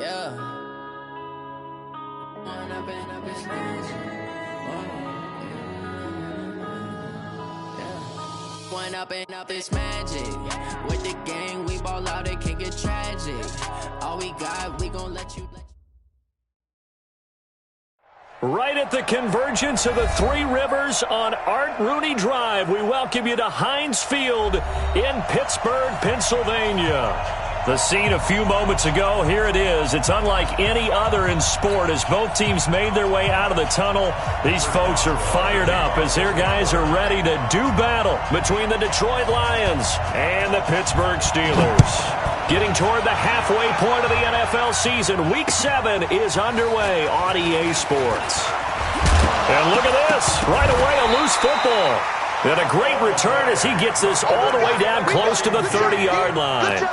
Yeah. When I've been up this magic. When up and up this magic. With the gang, we ball out, it can get tragic. All we got, we gon' let you. Right at the convergence of the Three Rivers on Art Rooney Drive, we welcome you to Heinz Field in Pittsburgh, Pennsylvania. The scene a few moments ago, here it is. It's unlike any other in sport as both teams made their way out of the tunnel. These folks are fired up as their guys are ready to do battle between the Detroit Lions and the Pittsburgh Steelers. Getting toward the halfway point of the NFL season, Week 7 is underway on EA Sports. And look at this. Right away, a loose football. And a great return as he gets this all the way down close to the 30-yard line.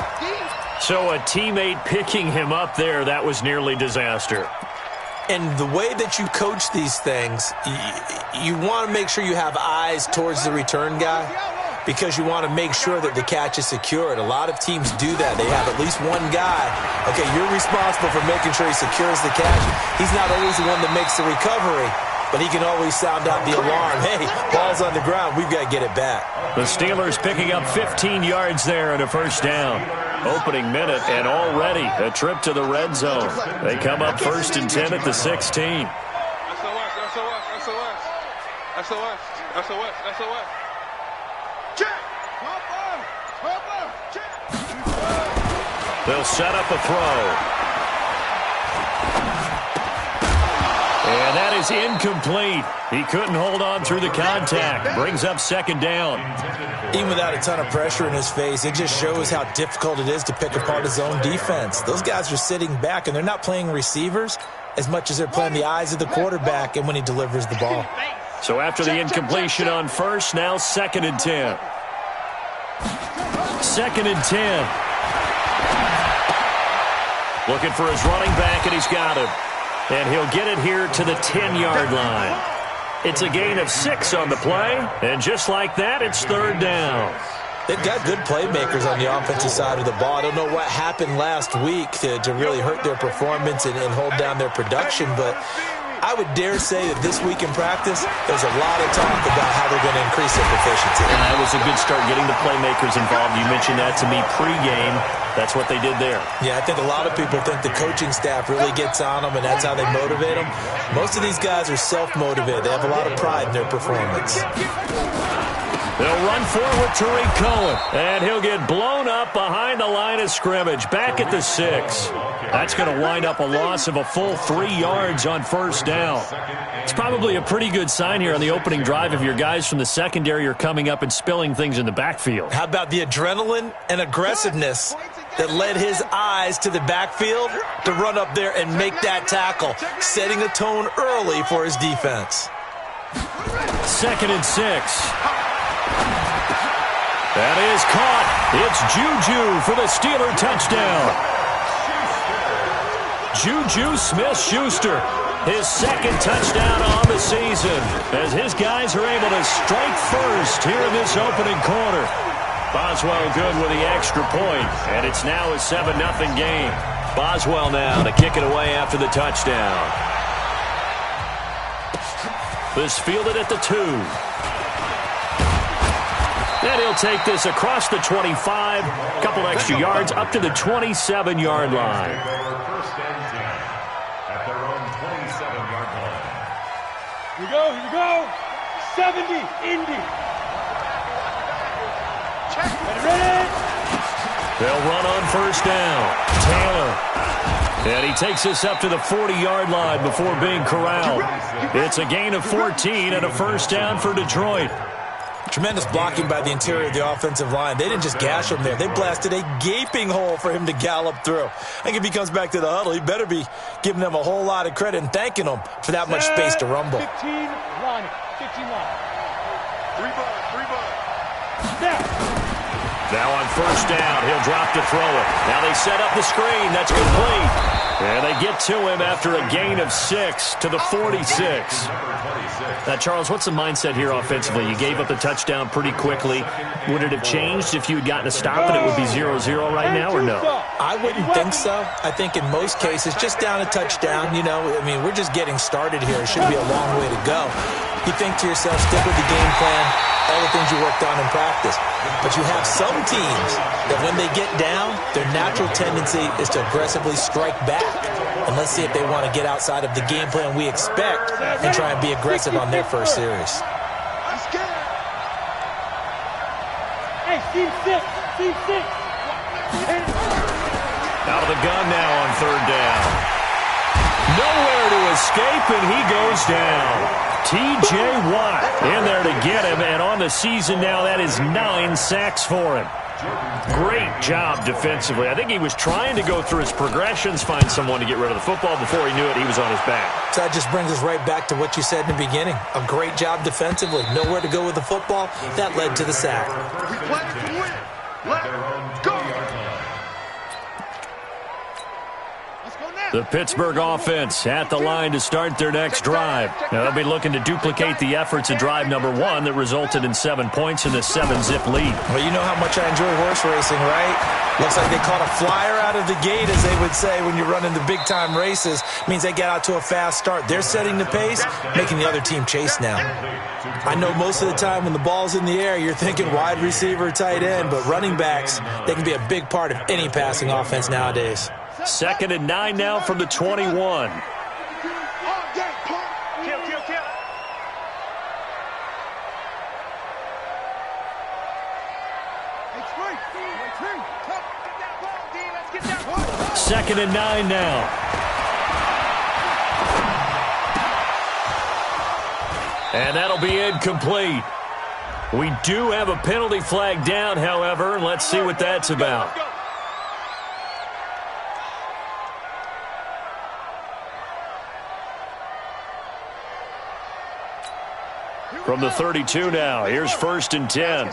So a teammate picking him up there, that was nearly disaster. And the way that you coach these things, you want to make sure you have eyes towards the return guy because you want to make sure that the catch is secured. A lot of teams do that. They have at least one guy. Okay, you're responsible for making sure he secures the catch. He's not always the one that makes the recovery, but he can always sound out the alarm. Hey, ball's on the ground. We've got to get it back. The Steelers picking up 15 yards there and a first down. Opening minute, and already a trip to the red zone. They come up 1st and 10 at the 16. They'll set up a throw. And that is incomplete. He couldn't hold on through the contact. Brings up 2nd down. Even without a ton of pressure in his face, it just shows how difficult it is to pick apart his own defense. Those guys are sitting back, and they're not playing receivers as much as they're playing the eyes of the quarterback and when he delivers the ball. So after the incompletion on first, now 2nd and 10. 2nd and 10. Looking for his running back, and he's got him. And he'll get it here to the 10-yard line. It's a gain of 6 on the play, and just like that, it's 3rd down. They've got good playmakers on the offensive side of the ball. I don't know what happened last week to really hurt their performance and hold down their production, but I would dare say that this week in practice, there's a lot of talk about how they're going to increase their proficiency. And that was a good start getting the playmakers involved. You mentioned that to me pregame. That's what they did there. Yeah, I think a lot of people think the coaching staff really gets on them, and that's how they motivate them. Most of these guys are self-motivated. They have a lot of pride in their performance. They'll run forward to Tariq Cohen, and he'll get blown up behind the line of scrimmage, back at the 6. That's going to wind up a loss of a full 3 yards on 1st down. It's probably a pretty good sign here on the opening drive if your guys from the secondary are coming up and spilling things in the backfield. How about the adrenaline and aggressiveness that led his eyes to the backfield to run up there and make that tackle, setting a tone early for his defense. 2nd and 6. That is caught. It's Juju for the Steeler touchdown. Juju Smith-Schuster, his 2nd touchdown on the season, as his guys are able to strike first here in this opening quarter. Boswell good with the extra point, and it's now a 7-0 game. Boswell now to kick it away after the touchdown. This fielded at the 2. And he'll take this across the 25, a couple extra yards, up to the 27-yard line. Here we go, here we go. 70, Indy. Ready? They'll run on 1st down. Taylor. And he takes this up to the 40-yard line before being corralled. It's a gain of 14 and a 1st down for Detroit. Tremendous blocking by the interior of the offensive line. They didn't just gash him there. They blasted a gaping hole for him to gallop through. I think if he comes back to the huddle, he better be giving them a whole lot of credit and thanking them for that much space to rumble. 15 line. 15 line. 3 bud. Snap. Now on first down, he'll drop to throw it. Now they set up the screen. That's complete. And they get to him after a gain of 6 to the 46. Now, Charles, what's the mindset here offensively? You gave up the touchdown pretty quickly. Would it have changed if you had gotten a stop and it would be 0-0 right now, or no? I wouldn't think so. I think in most cases, just down a touchdown, we're just getting started here. It should be a long way to go. You think to yourself, stick with the game plan, all the things you worked on in practice. But you have some teams that when they get down, their natural tendency is to aggressively strike back. And let's see if they want to get outside of the game plan we expect and try and be aggressive on their first series. Hey, C6. Out of the gun now on third down. Nowhere to escape, and he goes down. T.J. Watt in there to get him, and on the season now, that is 9 sacks for him. Great job defensively. I think he was trying to go through his progressions, find someone to get rid of the football. Before he knew it, he was on his back. So that just brings us right back to what you said in the beginning. A great job defensively. Nowhere to go with the football. That led to the sack. We play to win. Let's go. The Pittsburgh offense at the line to start their next drive. Now they'll be looking to duplicate the efforts of drive number 1 that resulted in 7 points in the 7-zip lead. Well, you know how much I enjoy horse racing, right? Looks like they caught a flyer out of the gate, as they would say, when you're running the big-time races. Means they get out to a fast start. They're setting the pace, making the other team chase now. I know most of the time when the ball's in the air, you're thinking wide receiver, tight end, but running backs, they can be a big part of any passing offense nowadays. 2nd and 9 now from the 21. Second and 9 now. And that'll be incomplete. We do have a penalty flag down, however, and let's see what that's about. From the 32 now, here's 1st and 10.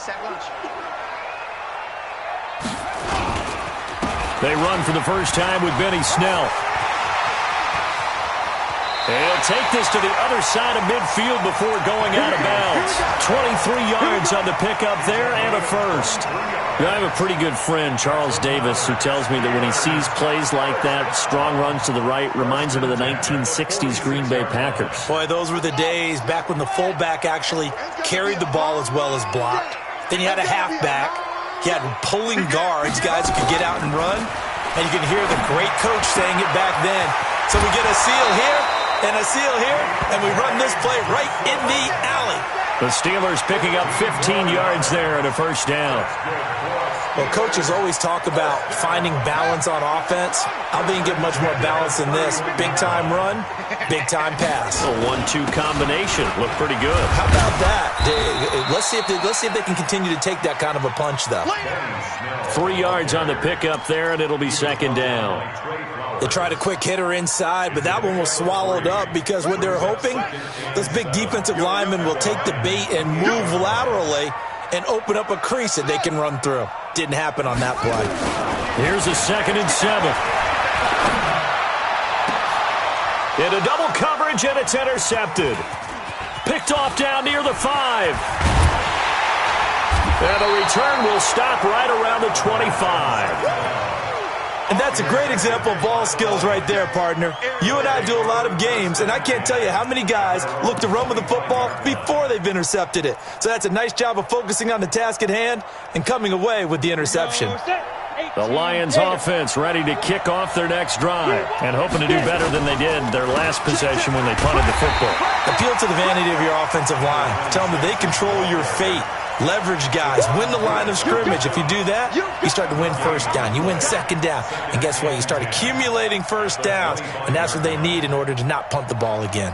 They run for the first time with Benny Snell. He'll take this to the other side of midfield before going out of bounds. 23 yards on the pickup there and a first. I have a pretty good friend, Charles Davis, who tells me that when he sees plays like that, strong runs to the right, reminds him of the 1960s Green Bay Packers. Boy, those were the days back when the fullback actually carried the ball as well as blocked. Then you had a halfback. You had pulling guards, guys who could get out and run. And you can hear the great coach saying it back then. So we get a seal here and a seal here, and we run this play right in the alley. The Steelers picking up 15 yards there and a first down. Well, coaches always talk about finding balance on offense. I think you get much more balance than this. Big-time run, big-time pass. A 1-2 combination. Looked pretty good. How about that? Let's see if they can continue to take that kind of a punch, though. 3 yards on the pickup there, and it'll be 2nd down. They tried a quick hitter inside, but that one was swallowed up because what they're hoping, those big defensive linemen will take the bait and move laterally and open up a crease that they can run through. Didn't happen on that play. Here's a 2nd and 7. Into double coverage, and it's intercepted. Picked off down near the 5. And the return will stop right around the 25. And that's a great example of ball skills right there, partner. You and I do a lot of games, and I can't tell you how many guys look to run with the football before they've intercepted it. So that's a nice job of focusing on the task at hand and coming away with the interception. The Lions offense ready to kick off their next drive and hoping to do better than they did their last possession when they punted the football. Appeal to the vanity of your offensive line. Tell them that they control your fate. Leverage guys. Win the line of scrimmage. If you do that, you start to win first down. You win second down. And guess what? You start accumulating first downs. And that's what they need in order to not punt the ball again.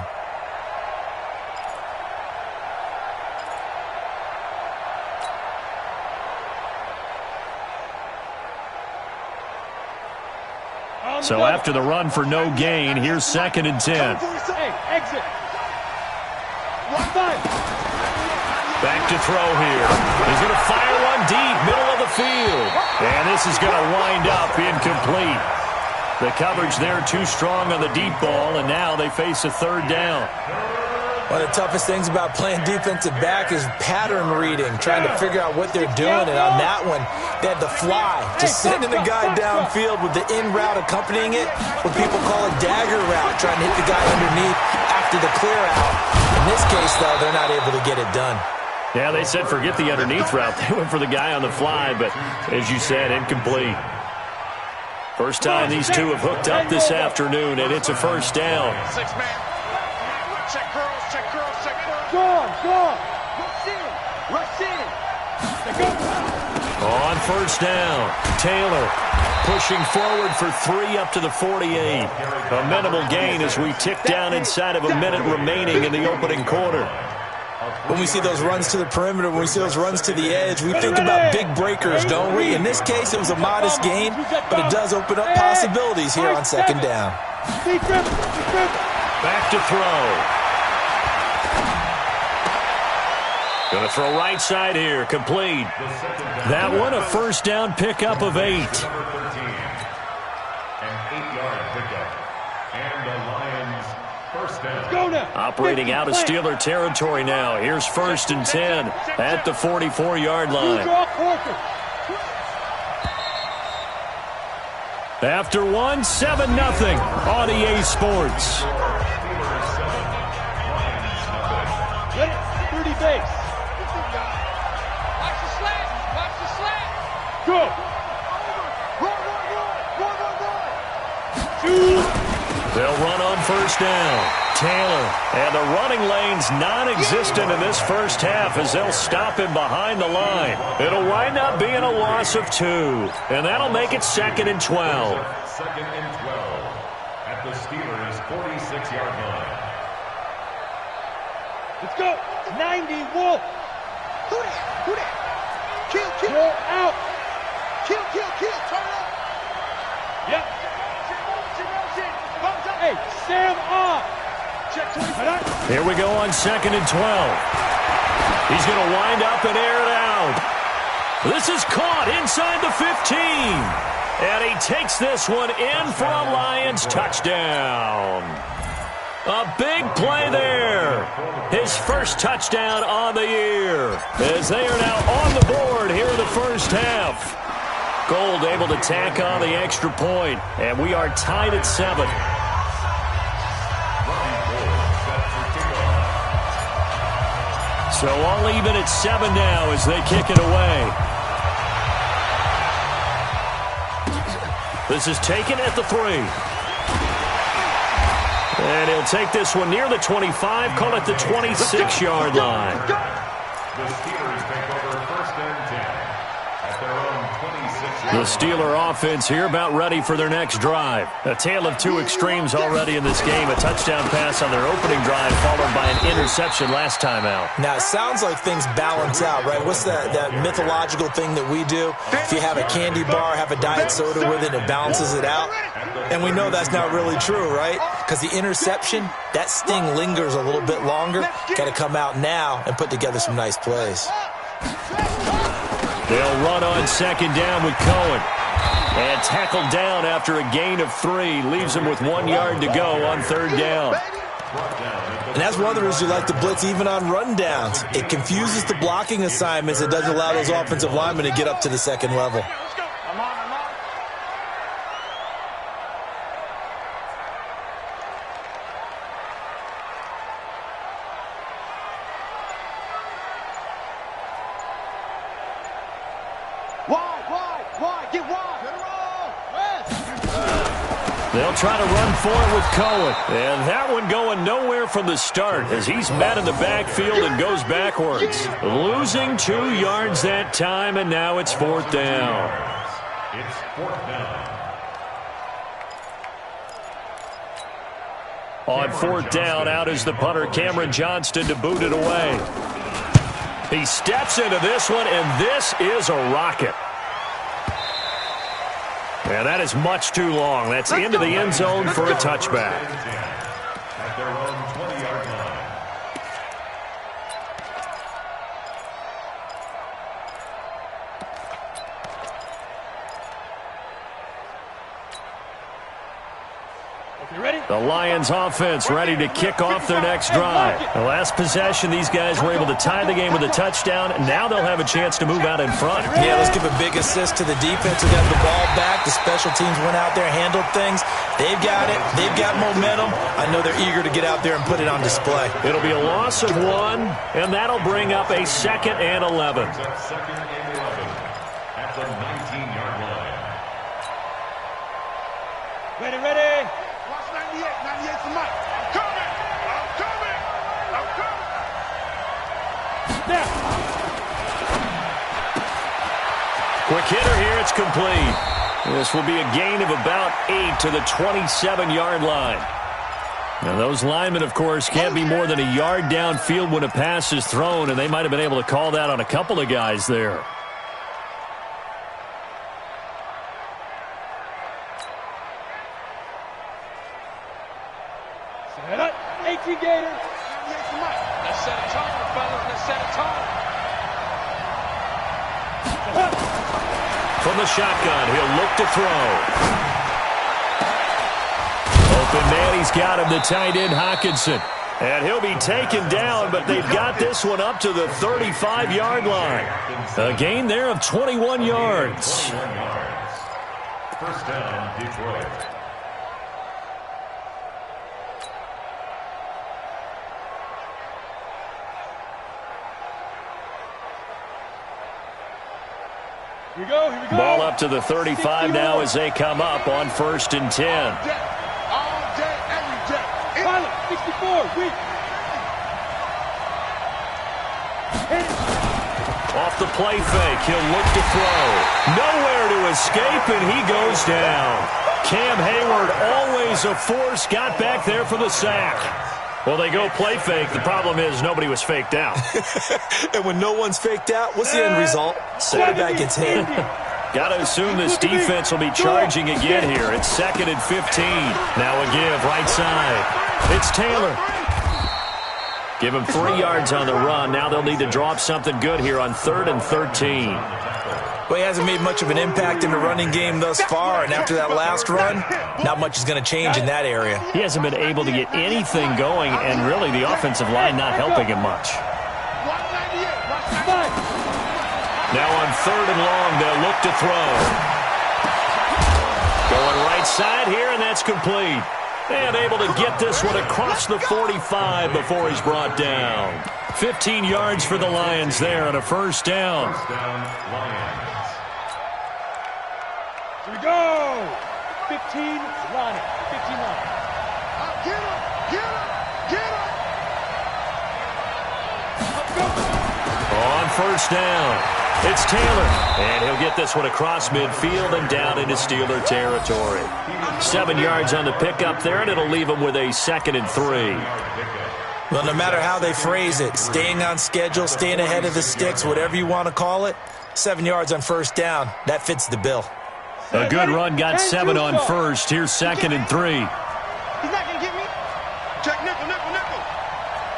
So after the run for no gain, here's 2nd and 10. Hey, exit. 1-5. Back to throw here. He's going to fire one deep, middle of the field. And this is going to wind up incomplete. The coverage there too strong on the deep ball, and now they face a third down. One of the toughest things about playing defensive back is pattern reading, trying to figure out what they're doing. And on that one, they had the fly, just sending the guy downfield with the in route accompanying it, what people call a dagger route, trying to hit the guy underneath after the clear out. In this case, though, they're not able to get it done. Yeah, they said forget the underneath route. They went for the guy on the fly, but as you said, incomplete. First time these two have hooked up this afternoon, and it's a first down. Six-man. Check girls, check girls, check girls. Go. Rush in. On first down, Taylor pushing forward for 3 up to the 48. A minimal gain as we tick down inside of a minute remaining in the opening quarter. When we see those runs to the perimeter, when we see those runs to the edge, we think about big breakers, don't we? In this case, it was a modest gain, but it does open up possibilities here on second down. Back to throw. Going to throw right side here, complete. That one a first down pickup of 8. An 8-yard pickup. And the Lions first down. Go now. Operating out of Steeler territory now. Here's first and 10 at the 44-yard line. After one, 7-0 on EA Sports. Get it. 30 base. Go! Run! Shoot! They'll run on first down. Taylor, and the running lane's non-existent in this first half as they'll stop him behind the line. It'll wind up being a loss of 2, and that'll make it 2nd and 12. 2nd and 12 at the Steelers' 46-yard line. Let's go! 90, Wolf! Who that? Kill. Go out! Kill. Turn up. Yep. Hey, Sam off! Check 20. Here we go on 2nd and 12. He's going to wind up and air it out. This is caught inside the 15. And he takes this one in for a Lions touchdown. A big play there. His first touchdown on the year as they are now on the board here in the first half. Gold able to tack on the extra point, and we are tied at 7. So all even at 7 now as they kick it away. This is taken at the 3. And he'll take this one near the 25, call it the 26-yard line. The Steelers take over first and 10 at their own 26-yard The Steeler offense here about ready for their next drive. A tale of 2 extremes already in this game. A touchdown pass on their opening drive followed by an interception last time out. Now, it sounds like things balance out, right? What's that mythological thing that we do? If you have a candy bar, have a diet soda with it, it balances it out. And we know that's not really true, right? Because the interception, that sting lingers a little bit longer. Got to come out now and put together some nice plays. They'll run on second down with Cohen. And tackled down after a gain of 3. Leaves him with 1 yard to go on third down. And that's one of the reasons you like to blitz even on rundowns. It confuses the blocking assignments. It doesn't allow those offensive linemen to get up to the second level. Wide, get wide. They'll try to run for it with Cohen. And that one going nowhere from the start as he's met in the backfield and goes backwards. Losing 2 yards that time, and now it's 4th down. It's 4th down. On 4th down, out is the punter, Cameron Johnston, to boot it away. He steps into this one, and this is a rocket. And that is much too long. That's into the end zone for a touchback. At their own 20-yard line. The Lions offense ready to kick off their next drive. The last possession, these guys were able to tie the game with a touchdown, and now they'll have a chance to move out in front. Yeah, let's give a big assist to the defense who got the ball back. The special teams went out there, handled things. They've got it. They've got momentum. I know they're eager to get out there and put it on display. It'll be a loss of 1, and that'll bring up a 2nd and 11. Second and 11 at the 19-yard line. Ready. Watch 98. 98 for Mike. I'm coming. Snap. Quick hitter here, it's complete. This will be a gain of about 8 to the 27-yard line. Now, those linemen, of course, can't be more than a yard downfield when a pass is thrown, and they might have been able to call that on a couple of guys there. Set up. 18 Gator. 98 for Mike. Let's set a tone, fellas. Let's set a tone. From the shotgun, he'll look to throw. Open man, he's got him, the tight end, Hockenson. And he'll be taken down, but they've got this one up to the 35-yard line. A gain there of 21 yards. 21 yards. First down, Detroit. Here we go. Ball up to the 35 now as they come up on 1st and 10. All day, every day. Pilot, 64, weak. Off the play fake, he'll look to throw. Nowhere to escape, and he goes down. Cam Hayward, always a force, got back there for the sack. Well, they go play fake. The problem is nobody was faked out. And when no one's faked out, what's the end result? Quarterback gets hit. Got to assume this defense will be charging again here. It's 2nd and 15. Now a give, right side. It's Taylor. Give him 3 yards on the run. Now they'll need to drop something good here on 3rd and 13. Well, he hasn't made much of an impact in the running game thus far, and after that last run, not much is going to change in that area. He hasn't been able to get anything going, and really the offensive line not helping him much. Now on 3rd and long, they'll look to throw. Going right side here, and that's complete. And able to get this one across the 45 before he's brought down. 15 yards for the Lions there on a 1st down. First down, Lions. Here we go. 15 line. 15 line. Get him. On 1st down, it's Taylor. And he'll get this one across midfield and down into Steeler territory. 7 yards on the pickup there, and it'll leave him with a 2nd and 3. Well, no matter how they phrase it, staying on schedule, staying ahead of the sticks, whatever you want to call it, 7 yards on 1st down, that fits the bill. A good run, got 7 on 1st. Here's 2nd and 3. He's not going to get me. Check nickel.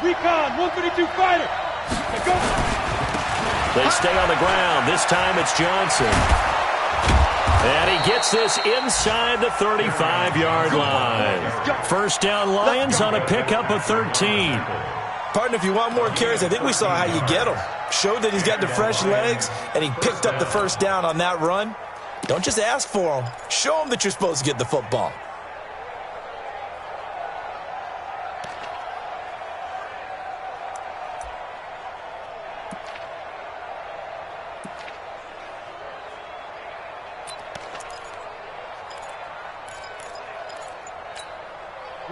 Recon, 132 fighter. Let's go. They stay on the ground. This time it's Johnson. And he gets this inside the 35-yard line. 1st down Lions on a pickup of 13. Partner, if you want more carries, I think we saw how you get him. Showed that he's got the fresh legs, and he picked up the 1st down on that run. Don't just ask for him. Show him that you're supposed to get the football.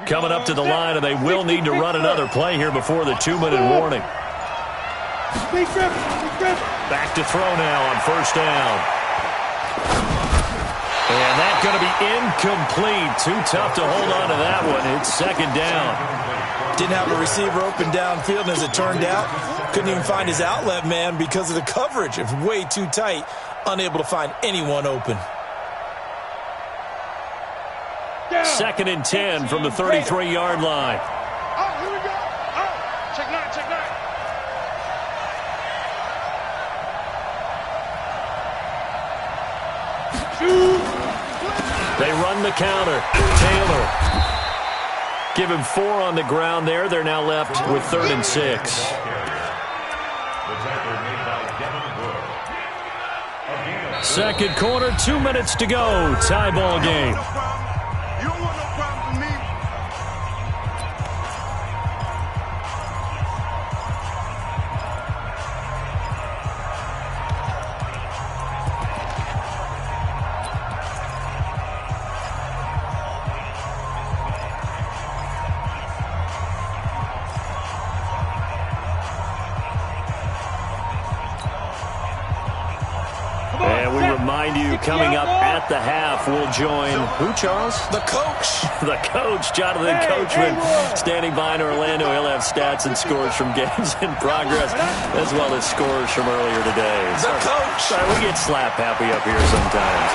Coming up to the line, and they will need to run another play here before the 2-minute warning. Back to throw now on 1st down. And that's going to be incomplete. Too tough to hold on to that one. It's 2nd down. Didn't have a receiver open downfield, and as it turned out, couldn't even find his outlet man because of the coverage. It's way too tight, unable to find anyone open. 2nd and 10 from the 33-yard line. Oh, here we go. Oh, check 9. They run the counter. Taylor. Give him 4 on the ground there. They're now left with 3rd and 6. Second quarter, 2 minutes to go. Tie ball game. And we remind you, coming up at the half, we'll join who, Charles? The coach. The coach, Jonathan Coachman, standing by in Orlando. He'll have stats and scores from games in progress, as well as scores from earlier today. The coach. Sorry, we get slap happy up here sometimes.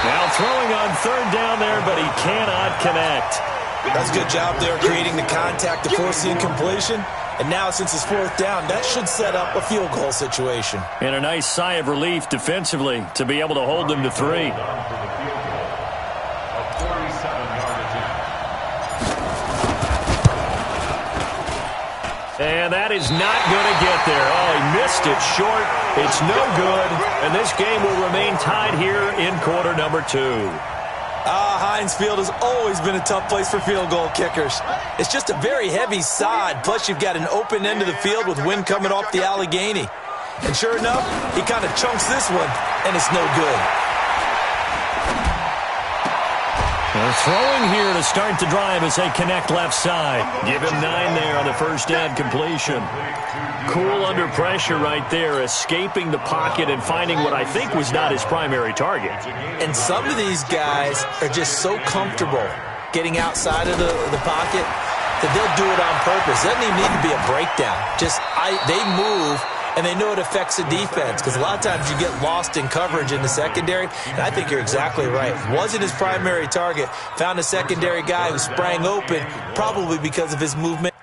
Now throwing on 3rd down there, but he cannot connect. That's a good job there, creating the contact to force the incompletion. And now, since it's 4th down, that should set up a field goal situation. And a nice sigh of relief defensively to be able to hold them to 3. And that is not going to get there. Oh, he missed it short. It's no good. And this game will remain tied here in quarter number 2. Heinz Field has always been a tough place for field goal kickers. It's just a very heavy sod, plus you've got an open end of the field with wind coming off the Allegheny. And sure enough, he kind of chunks this one, and it's no good. They're throwing here to start the drive as they connect left side. Give him 9 there on the first down completion. Cool under pressure right there, escaping the pocket and finding what I think was not his primary target. And some of these guys are just so comfortable getting outside of the pocket that they'll do it on purpose. It doesn't even need to be a breakdown. They move, and they know it affects the defense, because a lot of times you get lost in coverage in the secondary, and I think you're exactly right. Wasn't his primary target. Found a secondary guy who sprang open, probably because of his movement.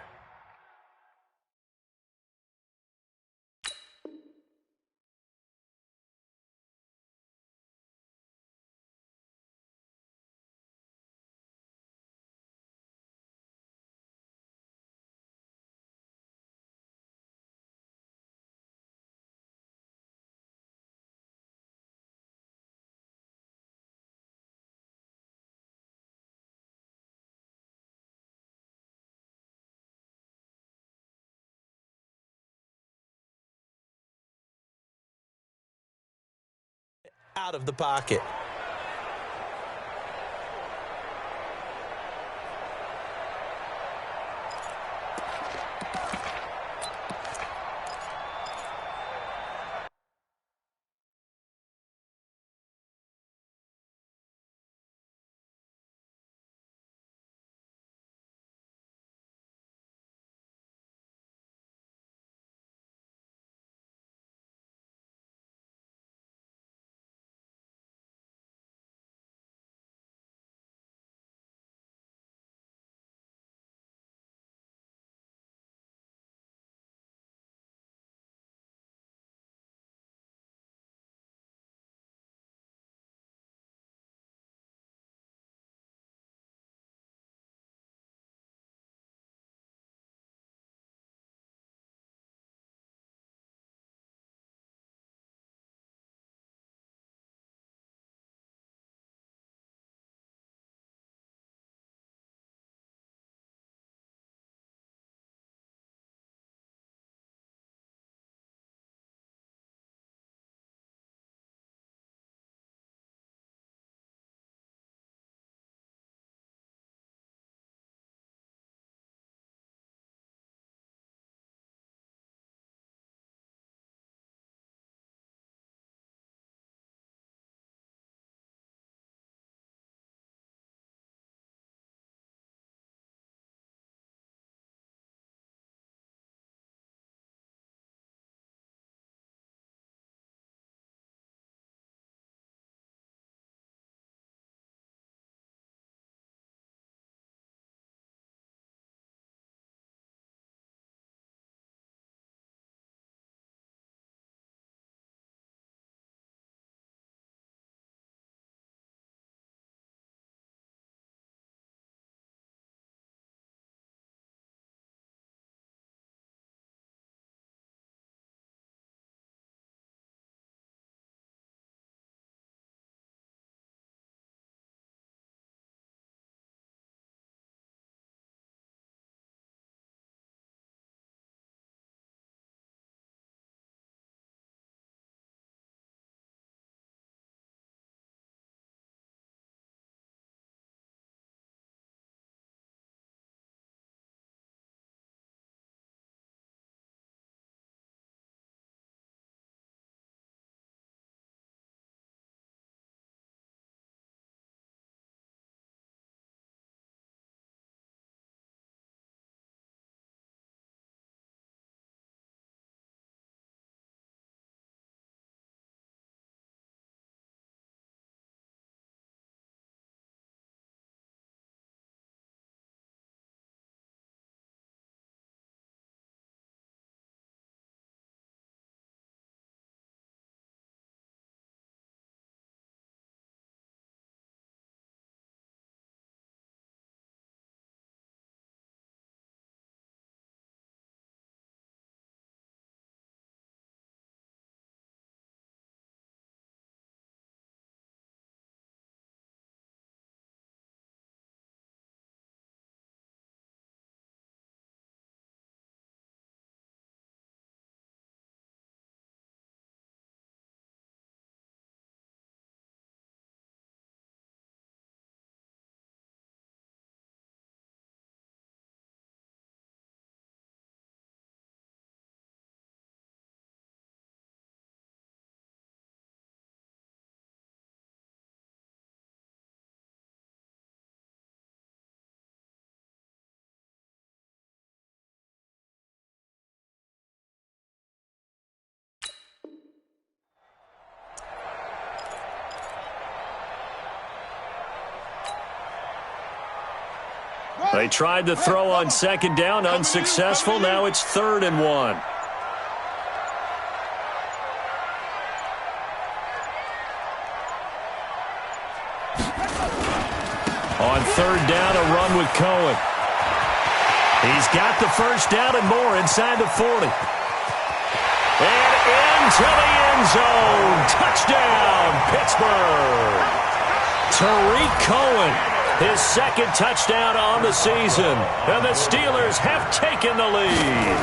Out of the pocket. They tried to throw on second down, unsuccessful. Now it's 3rd and 1. On 3rd down, a run with Cohen. He's got the first down and more inside the 40. And into the end zone. Touchdown, Pittsburgh. Tariq Cohen, his 2nd touchdown on the season. And the Steelers have taken the lead.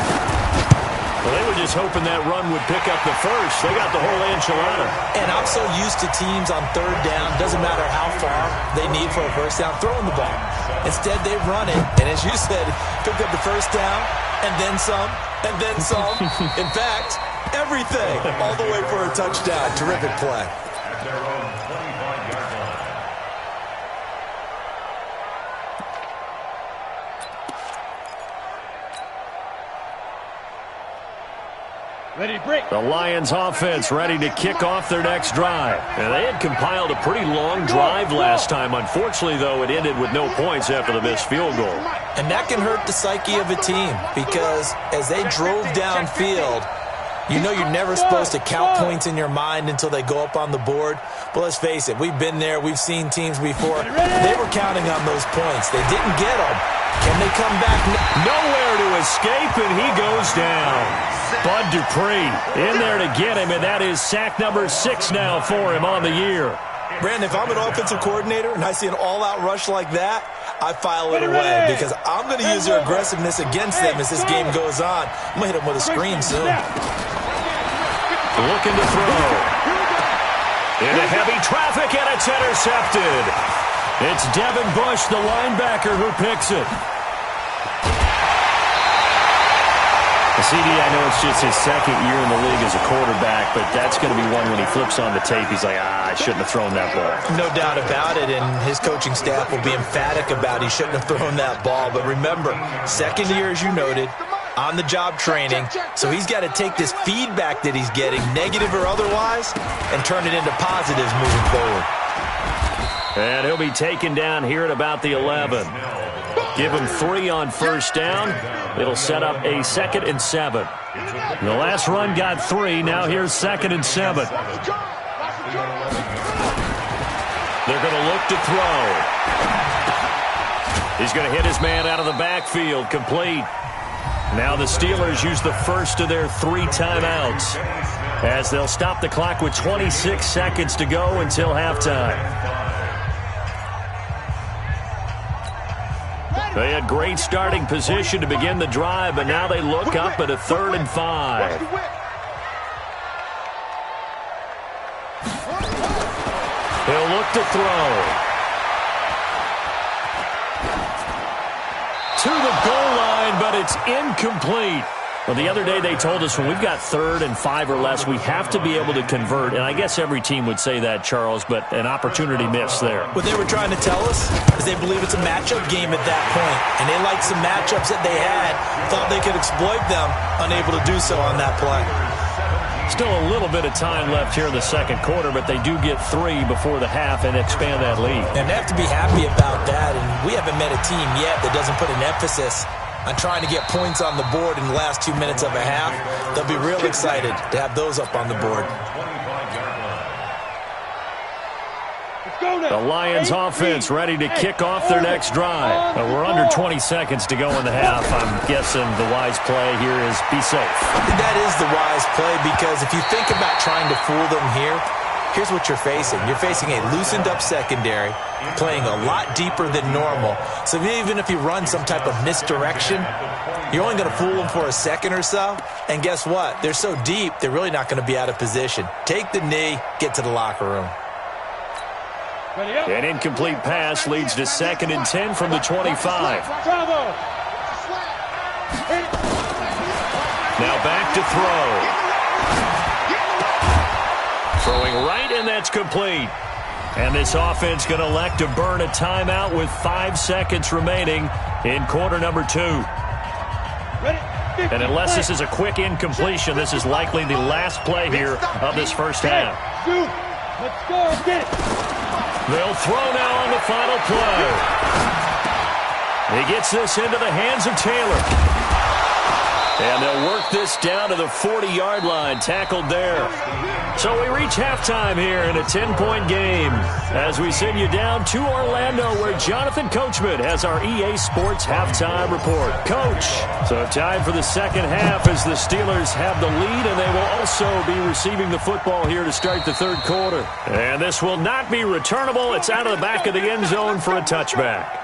Well, they were just hoping that run would pick up the first. They got the whole enchilada. And I'm so used to teams on 3rd down, doesn't matter how far they need for a first down, throwing the ball. Instead, they run it, and as you said, pick up the first down, and then some, and then some. In fact, everything, all the way for a touchdown. Terrific play. At their own 25-yard line. Ready, break. The Lions offense ready to kick off their next drive. And they had compiled a pretty long drive last time. Unfortunately, though, it ended with no points after the missed field goal. And that can hurt the psyche of a team because as they drove downfield, you know you're never supposed to count points in your mind until they go up on the board. But let's face it, we've been there. We've seen teams before. They were counting on those points. They didn't get them. Can they come back? Nowhere to escape, and he goes down. Bud Dupree in there to get him, and that is sack number 6 now for him on the year. Brandon, if I'm an offensive coordinator and I see an all-out rush like that, I file it away because I'm going to use their aggressiveness against them as this game goes on. I'm going to hit them with a screen soon. Looking to throw. Into heavy traffic, and it's intercepted. It's Devin Bush, the linebacker, who picks it. CD, I know it's just his 2nd year in the league as a quarterback, but that's going to be one when he flips on the tape, he's like, I shouldn't have thrown that ball. No doubt about it, and his coaching staff will be emphatic about he shouldn't have thrown that ball. But remember, 2nd year, as you noted, on-the-job training, so he's got to take this feedback that he's getting, negative or otherwise, and turn it into positives moving forward. And he'll be taken down here at about the 11. Give him 3 on first down. It'll set up a 2nd and 7. The last run got 3. Now here's 2nd and 7. They're going to look to throw. He's going to hit his man out of the backfield. Complete. Now the Steelers use the first of their 3 timeouts as they'll stop the clock with 26 seconds to go until halftime. They had great starting position to begin the drive, but now they look up at a 3rd and 5. He'll look to throw. To the goal line, but it's incomplete. Well, the other day they told us when we've got 3rd and 5 or less, we have to be able to convert. And I guess every team would say that, Charles, but an opportunity missed there. What they were trying to tell us is they believe it's a matchup game at that point. And they liked some matchups that they had, thought they could exploit them, unable to do so on that play. Still a little bit of time left here in the 2nd quarter, but they do get 3 before the half and expand that lead. And they have to be happy about that. And we haven't met a team yet that doesn't put an emphasis on trying to get points on the board in the last 2 minutes of a half. They'll be real excited to have those up on the board. The Lions offense ready to kick off their next drive. We're under 20 seconds to go in the half. I'm guessing the wise play here is be safe. That is the wise play because if you think about trying to fool them here, here's what you're facing. You're facing a loosened-up secondary, playing a lot deeper than normal. So even if you run some type of misdirection, you're only going to fool them for a second or so. And guess what? They're so deep, they're really not going to be out of position. Take the knee, get to the locker room. An incomplete pass leads to 2nd and 10 from the 25. Now back to throw. Throwing right, and that's complete. And this offense going to elect to burn a timeout with 5 seconds remaining in quarter number 2. And unless this is a quick incompletion, this is likely the last play here of this first half. Let's go, get it. They'll throw now on the final play. He gets this into the hands of Taylor. And they'll work this down to the 40-yard line, tackled there. So we reach halftime here in a 10-point game as we send you down to Orlando where Jonathan Coachman has our EA Sports halftime report. Coach, so time for the second half as the Steelers have the lead, and they will also be receiving the football here to start the third quarter. And this will not be returnable. It's out of the back of the end zone for a touchback.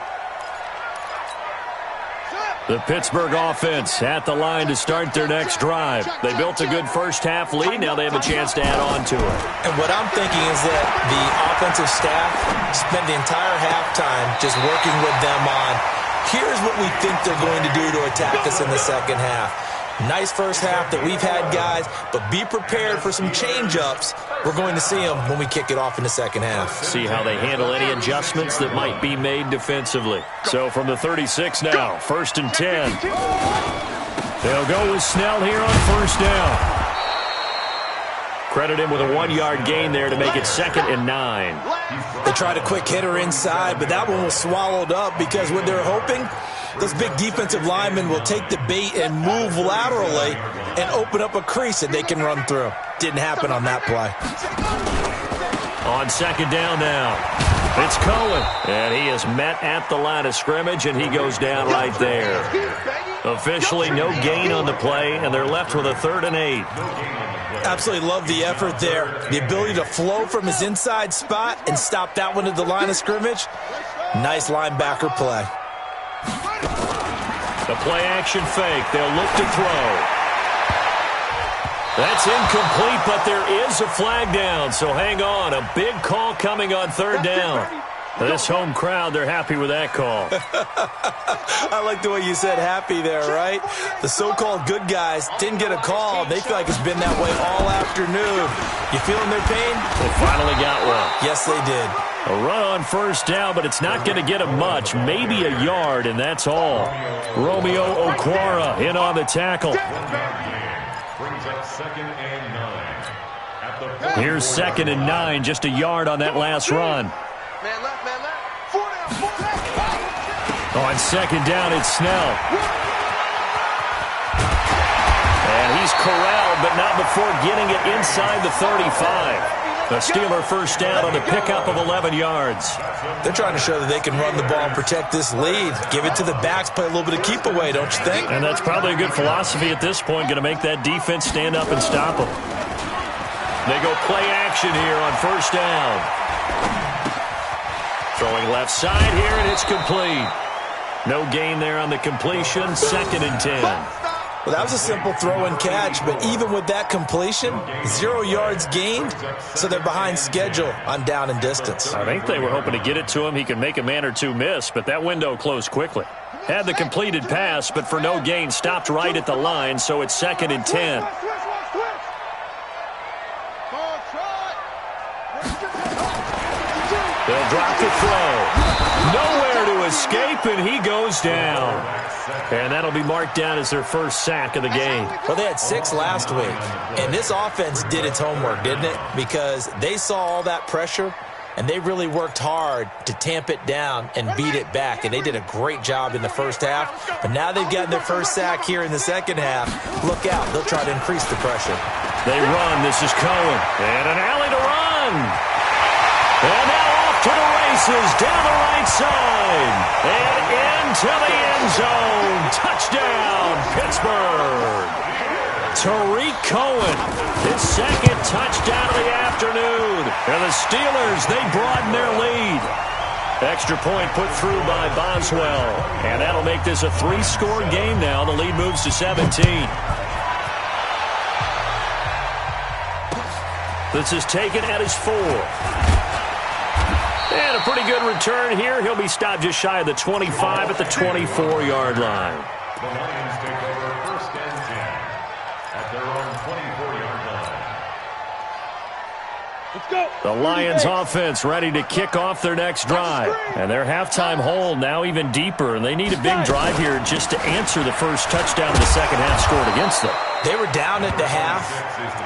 The Pittsburgh offense at the line to start their next drive. They built a good first-half lead. Now they have a chance to add on to it. And what I'm thinking is that the offensive staff spent the entire halftime just working with them on, here's what we think they're going to do to attack us in the second half. Nice first half that we've had, guys, but be prepared for some change-ups. We're going to see them when we kick it off in the second half. See how they handle any adjustments that might be made defensively. So from the 36 now, 1st and 10. They'll go with Snell here on first down. Credit him with a 1-yard gain there to make it 2nd and 9. They tried a quick hitter inside, but that one was swallowed up because what they're hoping, those big defensive linemen will take the bait and move laterally and open up a crease that they can run through. Didn't happen on that play. On 2nd down now, it's Cohen. And he is met at the line of scrimmage, and he goes down right there. Officially no gain on the play, and they're left with a 3rd and 8. Absolutely love the effort there. The ability to flow from his inside spot and stop that one at the line of scrimmage. Nice linebacker play. The play-action fake. They'll look to throw. That's incomplete, but there is a flag down, so hang on. A big call coming on 3rd down. This home crowd, they're happy with that call. I like the way you said happy there, right? The so-called good guys didn't get a call. They feel like it's been that way all afternoon. You feeling their pain? They finally got one. Yes, they did. A run on first down, but it's not going to get them much. Maybe a yard, and that's all. Romeo Okwara in on the tackle. Brings up 2nd and 9. Here's 2nd and 9, just a yard on that last run. Man left, man left. 4 down. On 2nd down, it's Snell. And he's corralled, but not before getting it inside the 35. The Steeler first down on the pickup of 11 yards. They're trying to show that they can run the ball and protect this lead. Give it to the backs, play a little bit of keep away, don't you think? And that's probably a good philosophy at this point, going to make that defense stand up and stop them. They go play action here on first down. Throwing left side here, and it's complete. No gain there on the completion, 2nd and 10. Well, that was a simple throw and catch, but even with that completion, 0 yards gained, so they're behind schedule on down and distance. I think they were hoping to get it to him. He could make a man or two miss, but that window closed quickly. Had the completed pass, but for no gain, stopped right at the line, so it's 2nd and 10. They'll drop the throw. Nowhere to escape, and he goes down. And that'll be marked down as their first sack of the game. Well, they had 6 last week, and this offense did its homework, didn't it? Because they saw all that pressure, and they really worked hard to tamp it down and beat it back. And they did a great job in the first half, but now they've gotten their first sack here in the second half. Look out. They'll try to increase the pressure. They run. This is Cohen. And an alley to run. And now off to the races down the right side. And into the end zone. Touchdown, Pittsburgh. Tariq Cohen, his 2nd touchdown of the afternoon. And the Steelers, they broaden their lead. Extra point put through by Boswell. And that'll make this a 3-score game now. The lead moves to 17. This is taken at his 4th. And a pretty good return here. He'll be stopped just shy of the 25 at the 24-yard line. The Lions take over 1st and 10 at their own 24-yard line. Let's go. The Lions offense ready to kick off their next drive. And their halftime hole now even deeper. And they need a big drive here just to answer the first touchdown of the second half scored against them. They were down at the half.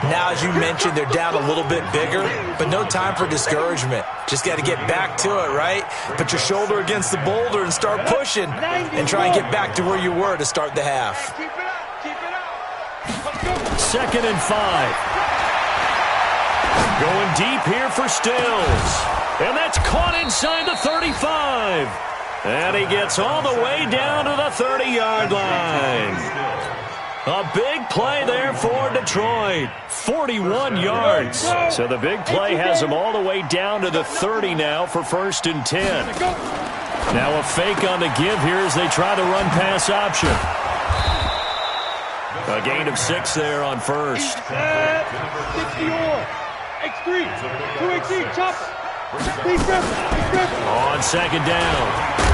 Now, as you mentioned, they're down a little bit bigger, but no time for discouragement. Just got to get back to it, right? Put your shoulder against the boulder and start pushing and try and get back to where you were to start the half. Keep it up. Keep it up. 2nd and 5. Going deep here for Stills. And that's caught inside the 35. And he gets all the way down to the 30-yard line. A big play there for Detroit. 41 yards. So the big play has him all the way down to the 30 now for 1st and 10. Now a fake on the give here as they try the run-pass option. A gain of 6 there on 1st. 60 X3, 2X3, chopper. On 2nd down,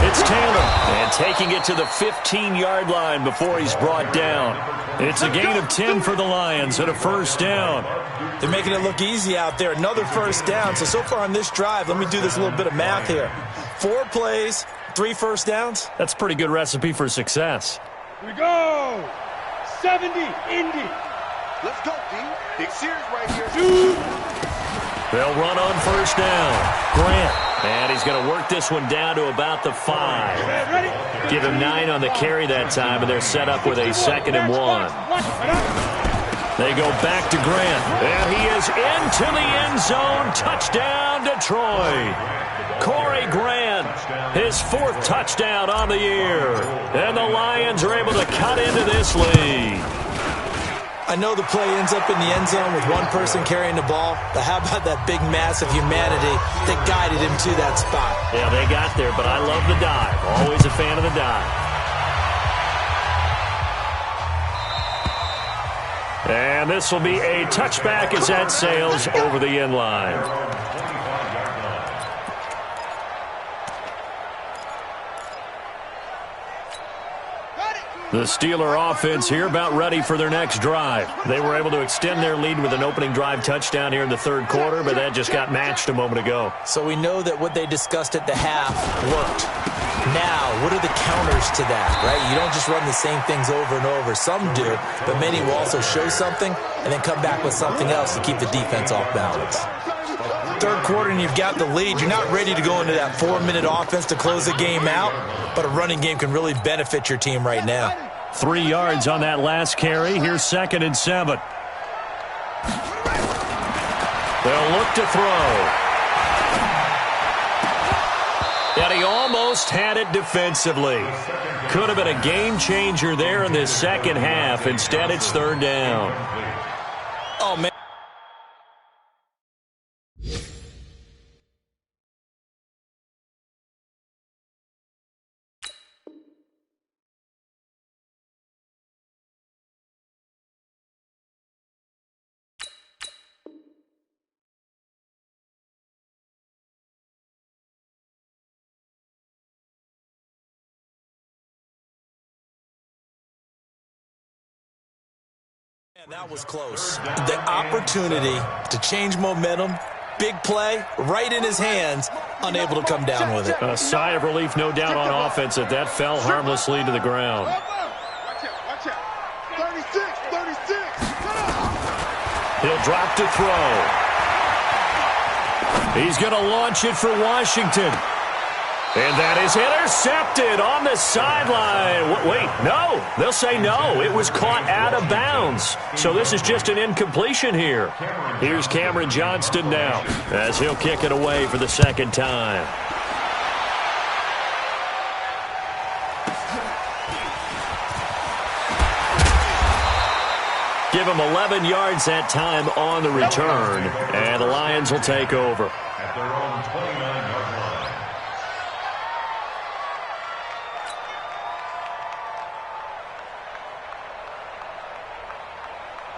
it's Taylor. And taking it to the 15-yard line before he's brought down. It's a gain of 10 for the Lions and a 1st down. They're making it look easy out there. Another 1st down. So far on this drive, let me do this little bit of math here. 4 plays, 3 1st downs. That's a pretty good recipe for success. Here we go. 70, Indy. Let's go, D. Big series right here. They'll run on 1st down. Grant. And he's going to work this one down to about the 5. Give him 9 on the carry that time, and they're set up with a 2nd and 1. They go back to Grant. And he is into the end zone. Touchdown, Detroit. Corey Grant, his 4th touchdown on the year. And the Lions are able to cut into this lead. I know the play ends up in the end zone with one person carrying the ball, but how about that big mass of humanity that guided him to that spot? Yeah, they got there, but I love the dive. Always a fan of the dive. And this will be a touchback as that sails over the end line. The Steeler offense here about ready for their next drive. They were able to extend their lead with an opening drive touchdown here in the 3rd quarter, but that just got matched a moment ago. So we know that what they discussed at the half worked. Now, what are the counters to that, right? You don't just run the same things over and over. Some do, but many will also show something and then come back with something else to keep the defense off balance. 3rd quarter and you've got the lead. You're not ready to go into that 4-minute offense to close the game out, but a running game can really benefit your team right now. 3 yards on that last carry. Here's 2nd and 7. They'll look to throw. And he almost had it defensively. Could have been a game changer there in this 2nd half. Instead, it's 3rd down. Oh, man. That was close. The opportunity to change momentum, big play, right in his hands, unable to come down with it. A sigh of relief, no doubt, on offense that fell harmlessly to the ground. Watch out. 36. He'll drop to throw. He's going to launch it for Washington. And that is intercepted on the sideline. Wait, no. They'll say no. It was caught out of bounds. So this is just an incompletion here. Here's Cameron Johnston now as he'll kick it away for the 2nd time. Give him 11 yards that time on the return. And the Lions will take over. At their own 29-yard line.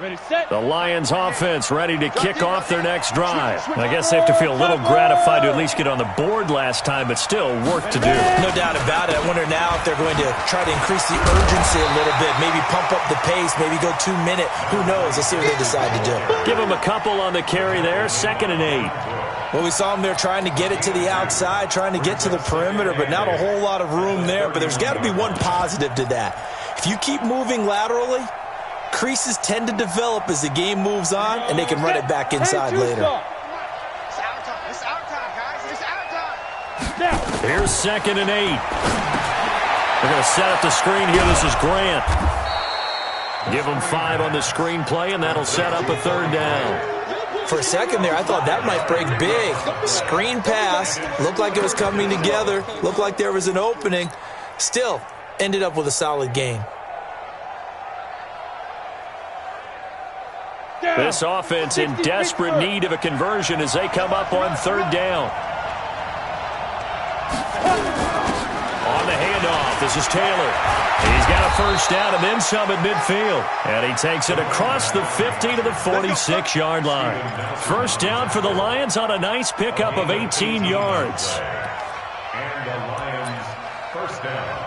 Ready, set. The Lions offense ready to kick off their next drive. I guess they have to feel a little gratified to at least get on the board last time, but still work to do. No doubt about it. I wonder now if they're going to try to increase the urgency a little bit, maybe pump up the pace, maybe go 2 minute. Who knows? Let's see what they decide to do. Give them a couple on the carry there, 2nd and 8. Well, we saw them there trying to get it to the outside, trying to get to the perimeter, but not a whole lot of room there. But there's got to be one positive to that. If you keep moving laterally, Creases tend to develop as the game moves on, and they can run it back inside later. It's our time. It's our time, guys. It's our time. Here's 2nd and 8. They're going to set up the screen here. This is Grant. Give him 5 on the screen play, and that'll set up a 3rd down. For a second there, I thought that might break big. Screen pass. Looked like it was coming together. Looked like there was an opening. Still, ended up with a solid game. This offense in desperate need of a conversion as they come up on 3rd down. On the handoff, this is Taylor. He's got a 1st down and then some at midfield. And he takes it across the 50 to the 46-yard line. 1st down for the Lions on a nice pickup of 18 yards. And the Lions 1st down.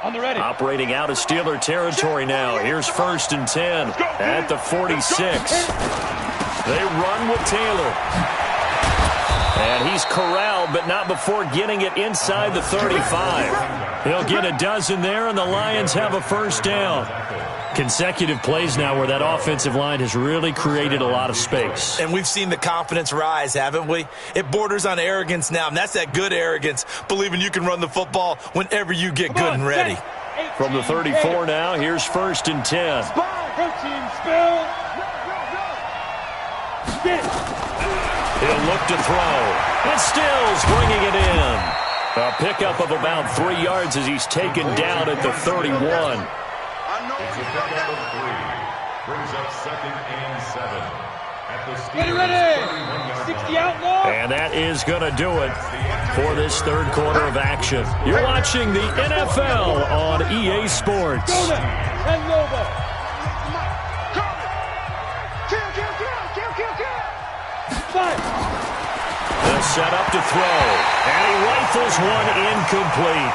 On the ready. Operating out of Steeler territory now. Here's 1st and 10 at the 46. They run with Taylor. And he's corralled, but not before getting it inside the 35. He'll get a dozen there, and the Lions have a 1st down. Consecutive plays now where that offensive line has really created a lot of space. And we've seen the confidence rise, haven't we? It borders on arrogance now, and that's that good arrogance, believing you can run the football whenever you get good and ready. From the 34 now, here's 1st and 10. Protein spill. Get it. He'll look to throw. And Stills bringing it in. A pickup of about 3 yards as he's taken down at the 31. It's a pickup of 3. Brings up 2nd and 7. At the Steelers' ready. 31-yard 60 line. outlaw. And that is going to do it for this 3rd quarter of action. You're watching the NFL on EA Sports. Go now. And Lobo. They'll set up to throw. And he rifles one incomplete.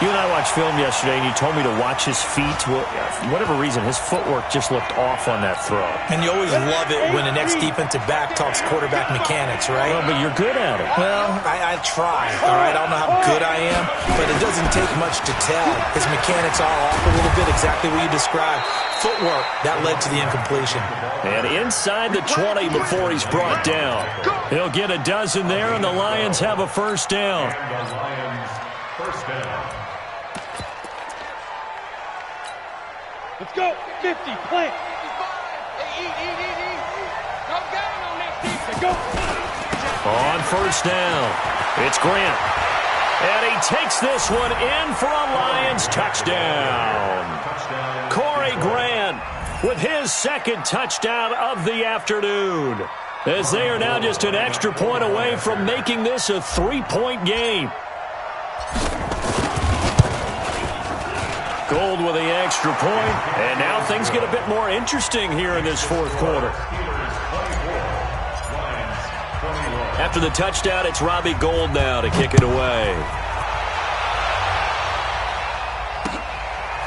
You and I watched film yesterday, and you told me to watch his feet. Well, for whatever reason, his footwork just looked off on that throw. And you always love it when an ex-defensive back talks quarterback mechanics, right? Well, but you're good at it. Well, I try, all right? I don't know how good I am, but it doesn't take much to tell. His mechanics are off a little bit, exactly what you described. Footwork, that led to the incompletion. And inside the 20 before he's brought down. He'll get a dozen there, and the Lions have a 1st down. And the Lions 1st down. Let's go. 50. Plant. Go gang on that defense. Go. On 1st down, it's Grant. And he takes this one in for a Lions touchdown. Corey Grant with his 2nd touchdown of the afternoon. As they are now just an extra point away from making this a 3-point game. Gold with the extra point, and now things get a bit more interesting here in this 4th quarter. After the touchdown, it's Robbie Gould now to kick it away.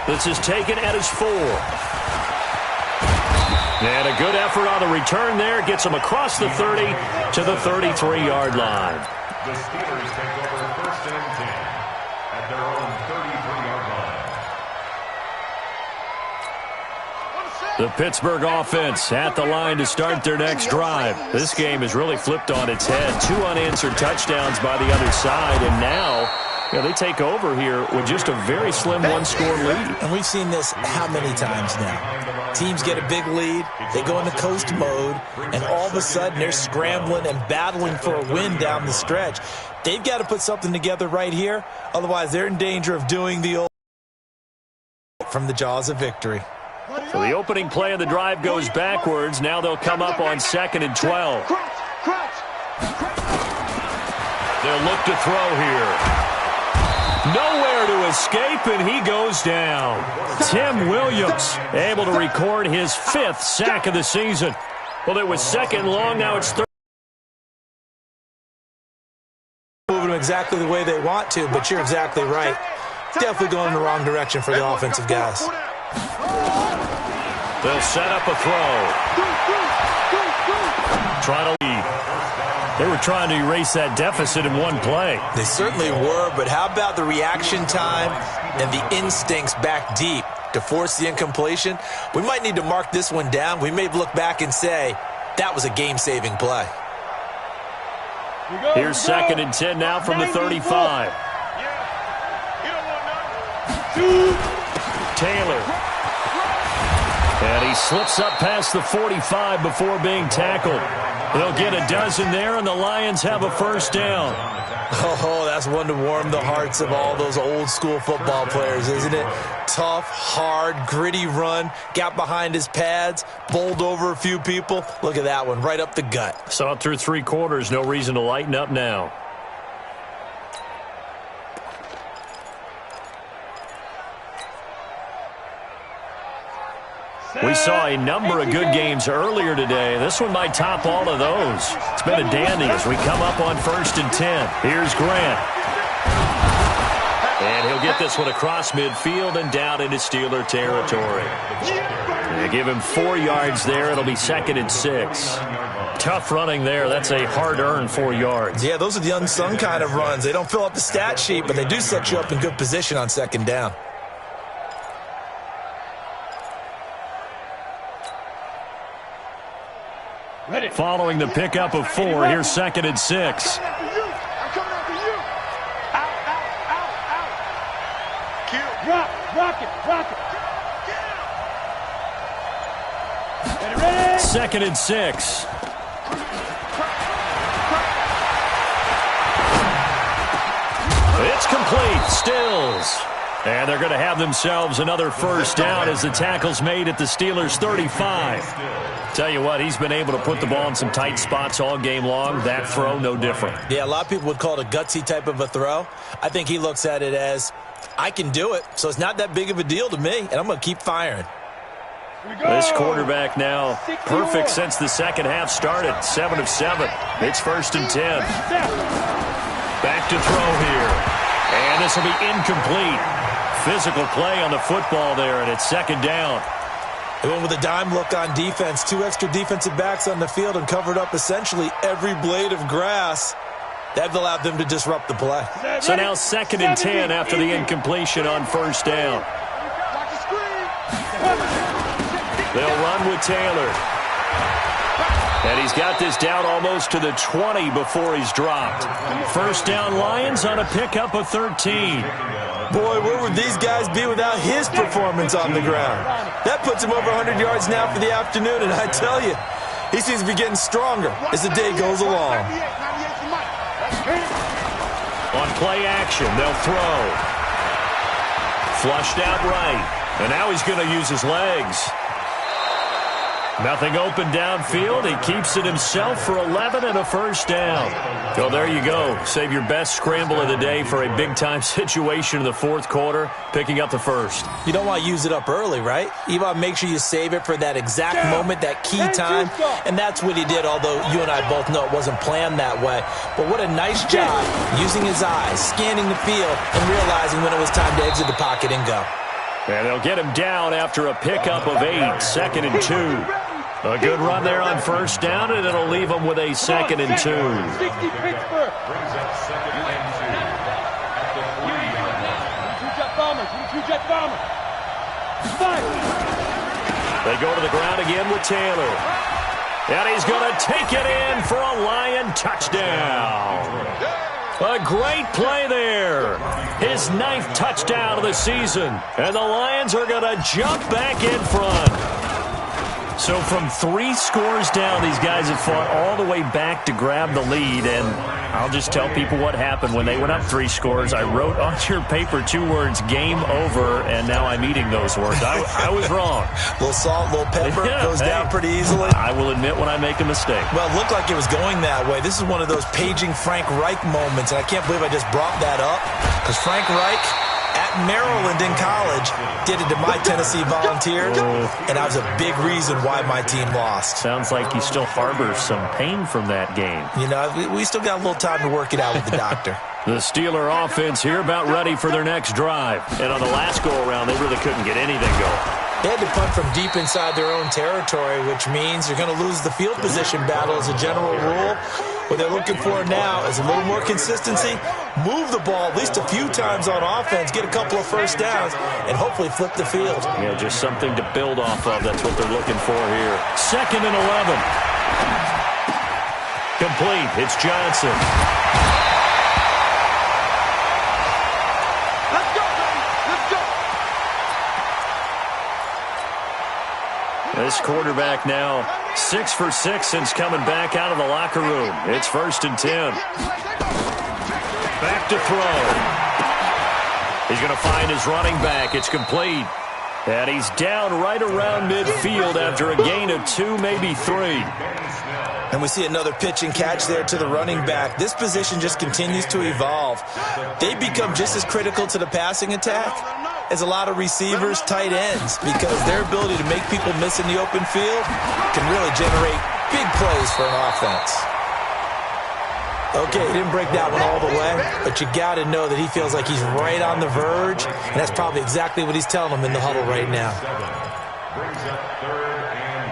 This is taken at his 4. And a good effort on the return there. Gets him across the 30 to the 33-yard line. The Steelers take over 1st and 10 at their own 33-yard line. The Pittsburgh offense at the line to start their next drive. This game has really flipped on its head. 2 unanswered touchdowns by the other side, and now they take over here with just a very slim 1-score lead. And we've seen this how many times now? Teams get a big lead, they go into coast mode, and all of a sudden they're scrambling and battling for a win down the stretch. They've got to put something together right here, otherwise they're in danger of doing the old from the jaws of victory. So the opening play of the drive goes backwards. Now they'll come up on 2nd and 12. They'll look to throw here. Nowhere to escape, and he goes down. Tim Williams able to record his 5th sack of the season. Well, it was 2nd long. Now it's 3rd. Moving them exactly the way they want to, but you're exactly right. Definitely going in the wrong direction for the offensive guys. They'll set up a throw. Trying to lead. They were trying to erase that deficit in one play. They certainly were, but how about the reaction time and the instincts back deep? to force the incompletion. We might need to mark this one down. We may look back and say, that was a game-saving play. Here's 2nd and 10 now from the 35. Taylor. And he slips up past the 45 before being tackled. They'll get a dozen there, and the Lions have a first down. Oh, that's one to warm the hearts of all those old-school football players, isn't it? Tough, hard, gritty run, got behind his pads, bowled over a few people. Look at that one, right up the gut. Saw it through 3 quarters, no reason to lighten up now. We saw a number of good games earlier today. This one might top all of those. It's been a dandy as we come up on 1st and 10. Here's Grant. And he'll get this one across midfield and down into Steeler territory. They give him 4 yards there. It'll be 2nd and 6. Tough running there. That's a hard-earned 4 yards. Yeah, those are the unsung kind of runs. They don't fill up the stat sheet, but they do set you up in good position on 2nd down. Following the pickup of 4, here's 2nd and 6. I'm coming after you. Out, out, out, out. Kill. Rock it. Ready? 2nd and 6. It's complete. Stills. And they're going to have themselves another first down as the tackle's made at the Steelers' 35. Tell you what, he's been able to put the ball in some tight spots all game long. That throw, no different. Yeah, a lot of people would call it a gutsy type of a throw. I think he looks at it as, I can do it, so it's not that big of a deal to me, and I'm going to keep firing. This quarterback now perfect since the second half started. 7 of 7. It's 1st and 10. Back to throw here. And this will be incomplete. Physical play on the football there, and it's 2nd down. They went with a dime look on defense. 2 extra defensive backs on the field and covered up essentially every blade of grass. That allowed them to disrupt the play. So now 2nd and 10 after the incompletion on 1st down. They'll run with Taylor. And he's got this down almost to the 20 before he's dropped. 1st down Lions on a pickup of 13. Boy, where would these guys be without his performance on the ground? That puts him over 100 yards now for the afternoon, and I tell you, he seems to be getting stronger as the day goes along. On play action, they'll throw. Flushed out right, and now he's going to use his legs. Nothing open downfield. He keeps it himself for 11 and a first down. So there you go. Save your best scramble of the day for a big-time situation in the 4th quarter, picking up the first. You don't want to use it up early, right? You want to make sure you save it for that exact moment, that key time. And that's what he did, although you and I both know it wasn't planned that way. But what a nice job using his eyes, scanning the field, and realizing when it was time to exit the pocket and go. And they'll get him down after a pickup of 8, 2nd and 2. A good run there on 1st down, and it'll leave them with a 2nd and 2. 60 Pittsburgh. Brings up 2nd and 2 at the 3-yard line. 2-jet bomber. They go to the ground again with Taylor. And he's going to take it in for a Lion touchdown. A great play there. His 9th touchdown of the season. And the Lions are going to jump back in front. So from 3 scores down, these guys have fought all the way back to grab the lead. And I'll just tell people what happened when they went up 3 scores. I wrote on your paper 2 words, game over, and now I'm eating those words. I was wrong. A little salt, a little pepper, goes down pretty easily. I will admit when I make a mistake. Well, it looked like it was going that way. This is one of those paging Frank Reich moments, and I can't believe I just brought that up, because Frank Reich at Maryland in college did it to my Tennessee Volunteers, and that was a big reason why my team lost. Sounds like he still harbors some pain from that game. You know, we still got a little time to work it out with the doctor. The Steeler offense here about ready for their next drive. And on the last go-around, they really couldn't get anything going. They had to punt from deep inside their own territory, which means you're going to lose the field position battle as a general rule. What they're looking for now is a little more consistency, move the ball at least a few times on offense, get a couple of first downs, and hopefully flip the field. Yeah, just something to build off of. That's what they're looking for here. 2nd and 11. Complete. It's Johnson. Let's go, baby. Let's go. This quarterback now 6 for 6 since coming back out of the locker room. It's 1st and 10. Back to throw. He's going to find his running back. It's complete. And he's down right around midfield after a gain of 2, maybe 3. And we see another pitch and catch there to the running back. This position just continues to evolve. They become just as critical to the passing attack as a lot of receivers, tight ends, because their ability to make people miss in the open field can really generate big plays for an offense. Okay, he didn't break that one all the way, but you got to know that he feels like he's right on the verge, and that's probably exactly what he's telling them in the huddle right now. Brings up 3rd and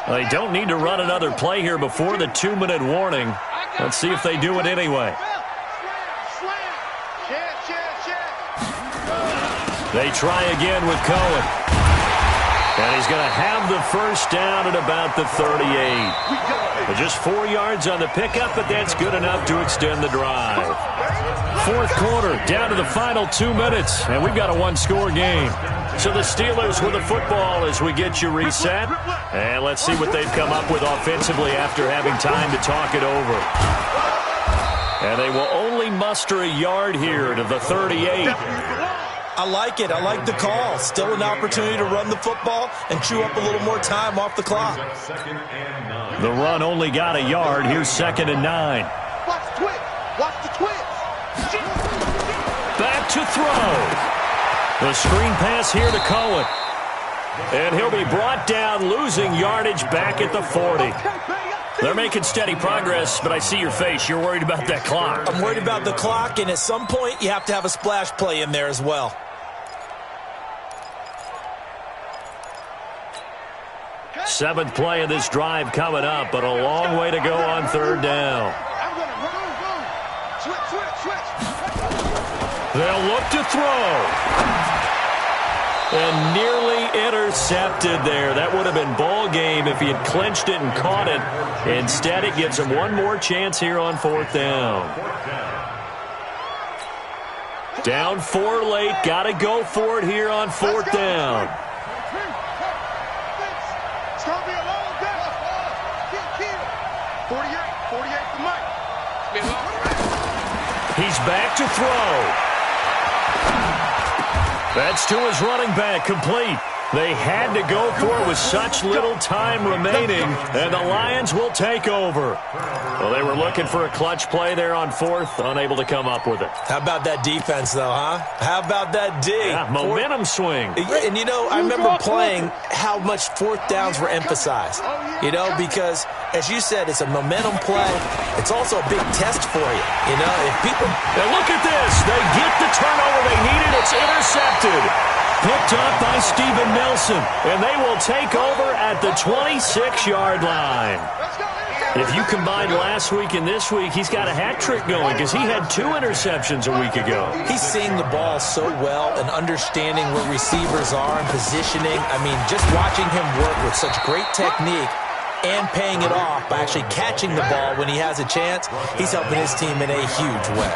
1. They don't need to run another play here before the 2-minute warning. Let's see if they do it anyway. They try again with Cohen. And he's going to have the first down at about the 38. But just 4 yards on the pickup, but that's good enough to extend the drive. 4th quarter, down to the final 2 minutes, and we've got a 1-score game. So the Steelers with the football as we get you reset. And let's see what they've come up with offensively after having time to talk it over. And they will only muster a yard here to the 38. I like it. I like the call. Still an opportunity to run the football and chew up a little more time off the clock. The run only got a yard. Here's 2nd and 9. Watch the twist. Watch the twist. Back to throw. The screen pass here to Cohen. And he'll be brought down, losing yardage back at the 40. They're making steady progress, but I see your face. You're worried about that clock. I'm worried about the clock, and at some point, you have to have a splash play in there as well. Seventh play of this drive coming up, but a long way to go on 3rd down. They'll look to throw. And nearly intercepted there. That would have been ball game if he had clinched it and caught it. Instead, it gives him one more chance here on 4th down. Down 4 late. Got to go for it here on 4th down. It's going to be a long day. 48 for Mike. He's back to throw. That's to his running back, complete. They had to go for it with such little time remaining, and the Lions will take over. Well, they were looking for a clutch play there on 4th, unable to come up with it. How about that defense, though, huh? How about that D? Yeah, momentum swing. And, you know, I remember playing how much 4th downs were emphasized, you know, because, as you said, it's a momentum play. It's also a big test for you, you know. If people... Now look at this. They get the turnover they needed. It's intercepted. Picked up by Steven Nelson, and they will take over at the 26-yard line. If you combine last week and this week, he's got a hat trick going because he had 2 interceptions a week ago. He's seeing the ball so well and understanding where receivers are and positioning. I mean, just watching him work with such great technique and paying it off by actually catching the ball when he has a chance, he's helping his team in a huge way.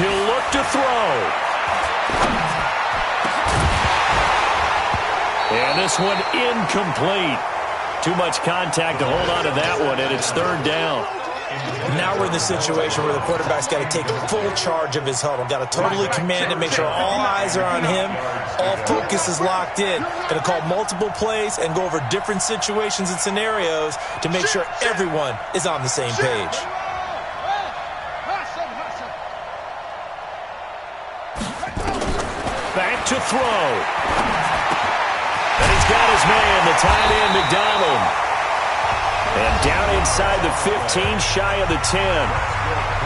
He'll look to throw. And this one incomplete. Too much contact to hold on to that one, and it's 3rd down. Now we're in the situation where the quarterback's got to take full charge of his huddle. Got to totally command it, make sure all eyes are on him. All focus is locked in. Going to call multiple plays and go over different situations and scenarios to make sure everyone is on the same page. Back to throw. And he's got his man, the tight end, McDonald. And down inside the 15, shy of the 10.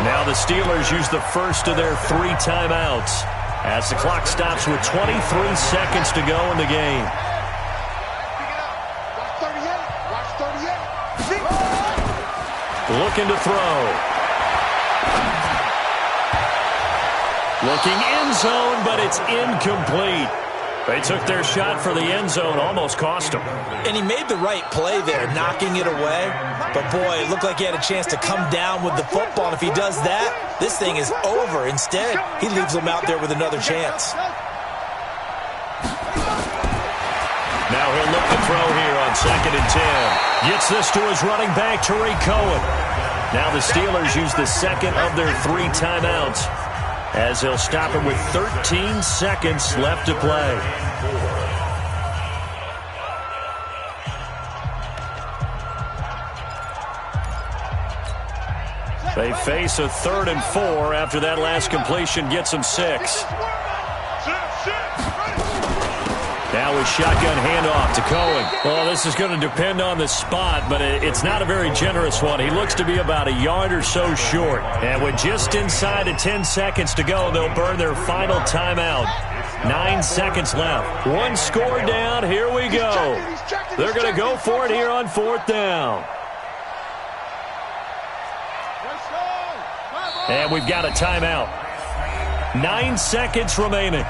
Now the Steelers use the first of their 3 timeouts as the clock stops with 23 seconds to go in the game. Looking to throw. Looking end zone, but it's incomplete. They took their shot for the end zone, almost cost him. And he made the right play there, knocking it away. But, boy, it looked like he had a chance to come down with the football. And if he does that, this thing is over. Instead, he leaves him out there with another chance. Now he'll look to throw here on 2nd and 10. Gets this to his running back, Tariq Cohen. Now the Steelers use the second of their 3 timeouts, as they'll stop it with 13 seconds left to play. They face a 3rd and 4 after that last completion gets them 6. Now a shotgun handoff to Cohen. Well, this is going to depend on the spot, but it's not a very generous one. He looks to be about a yard or so short. And with just inside of 10 seconds to go, they'll burn their final timeout. 9 seconds left. 1 score down. Here we go. They're going to go for it here on 4th down. And we've got a timeout. 9 seconds remaining.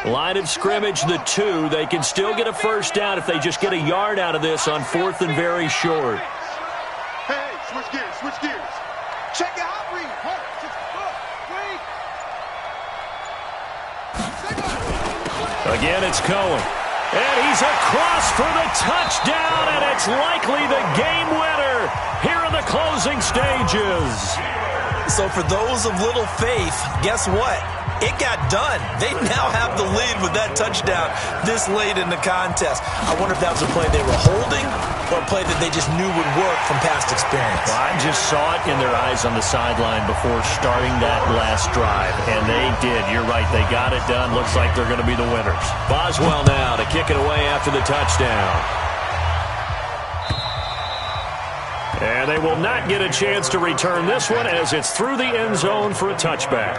Line of scrimmage, the 2. They can still get a first down if they just get a yard out of this on 4th and very short. Hey, switch gears, switch gears. Check it out, read. Again, it's Cohen. And he's across for the touchdown, and it's likely the game winner here in the closing stages. So for those of little faith, guess what? It got done. They now have the lead with that touchdown this late in the contest. I wonder if that was a play they were holding or a play that they just knew would work from past experience. Well, I just saw it in their eyes on the sideline before starting that last drive, and they did. You're right. They got it done. Looks like they're going to be the winners. Boswell now to kick it away after the touchdown. And they will not get a chance to return this one as it's through the end zone for a touchback.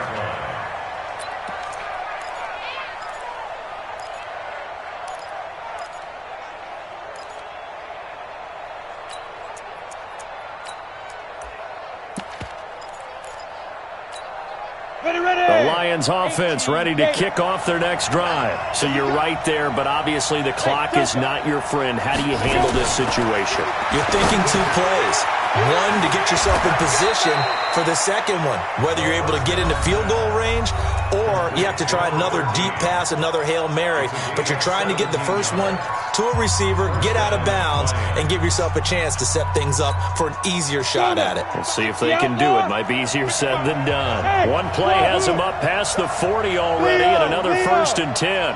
The Lions offense ready to kick off their next drive. So you're right there, but obviously the clock is not your friend. How do you handle this situation? You're thinking 2 plays. One, to get yourself in position for the second one, whether you're able to get into field goal range or you have to try another deep pass, another Hail Mary. But you're trying to get the first one to a receiver, get out of bounds, and give yourself a chance to set things up for an easier shot at it. We'll see if they can do it. Might be easier said than done. One play has them up past the 40 already, and another 1st and 10.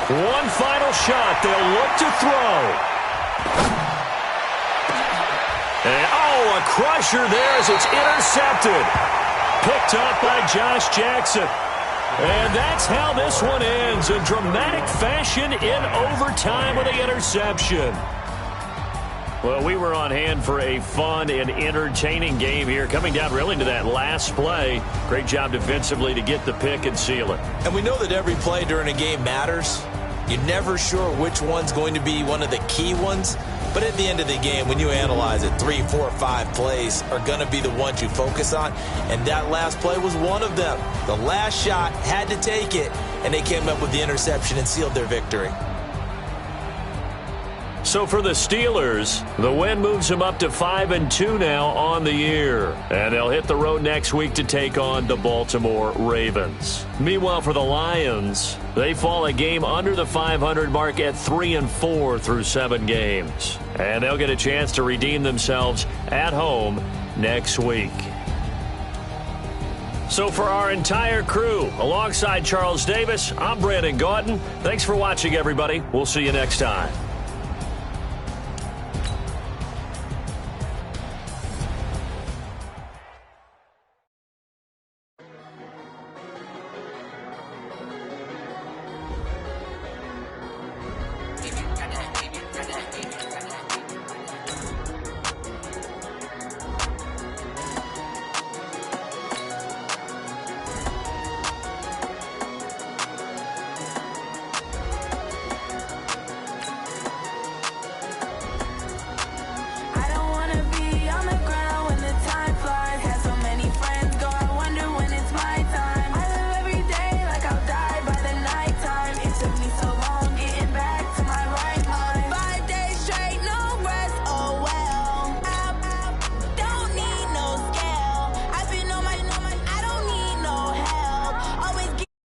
One final shot. They'll look to throw. And, oh, a crusher there as it's intercepted. Picked up by Josh Jackson. And that's how this one ends, in dramatic fashion in overtime with the interception. Well, we were on hand for a fun and entertaining game here, coming down really to that last play. Great job defensively to get the pick and seal it. And we know that every play during a game matters. You're never sure which one's going to be one of the key ones. But at the end of the game, when you analyze it, 3, 4, 5 plays are going to be the ones you focus on. And that last play was one of them. The last shot had to take it, and they came up with the interception and sealed their victory. So for the Steelers, the win moves them up to 5-2 now on the year. And they'll hit the road next week to take on the Baltimore Ravens. Meanwhile, for the Lions, they fall a game under the 500 mark at 3-4 through 7 games. And they'll get a chance to redeem themselves at home next week. So for our entire crew, alongside Charles Davis, I'm Brandon Gaudin. Thanks for watching, everybody. We'll see you next time.